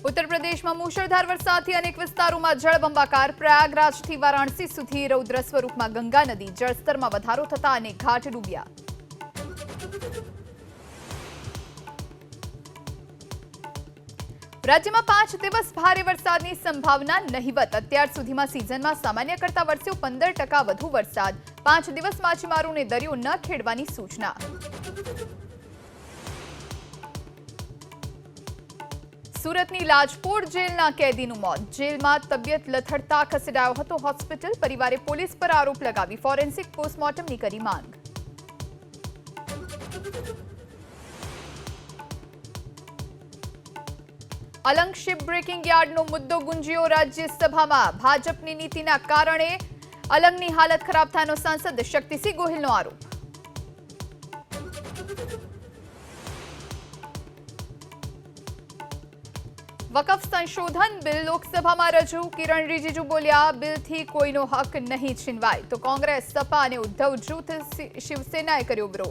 उत्तर प्रदेश में मूसळधार वरसादથી अनेक વિસ્તારોમાં જળબંબાકાર। પ્રયાગરાજથી વારાણસી સુધી રૌદ્ર સ્વરૂપમાં ગંગા નદી જળસ્તરમાં વધારો થતા અનેક ઘાટ ડૂબ્યા। રાજ્યમાં 5 દિવસ ભારે વરસાદની સંભાવના નહિવત। અત્યાર સુધીમાં સિઝનમાં સામાન્ય કરતા વરસ્યો 15% વધુ વરસાદ। 5 દિવસ માછીમારોને દરિયો ન ખેડવાની સૂચના। સુરતની લાજપોર જેલના કેદીનું મોત। જેલમાં તબિયત લથડતા ખસેડાયો હતો હોસ્પિટલ। પરિવારે પોલીસ પર આરોપ લગાવી ફોરેન્સિક પોસ્ટમોર્ટમની કરી માંગ। અલંગ શિપ બ્રેકિંગ યાર્ડનો મુદ્દો ગુંજ્યો રાજ્યસભામાં। ભાજપની નીતિના કારણે અલંગની હાલત ખરાબ થયાનો સાંસદ શક્તિસિંહ ગોહિલનો આરોપ। वकफ संशोधन बिल लोकसभा में रजू। किरण रिजिजू बोलिया, बिल थी कोईनो हक नहीं छीनवाय। तो कांग्रेस, सपा और उद्धव जूथ शिवसेनाए कर्यो विरोध।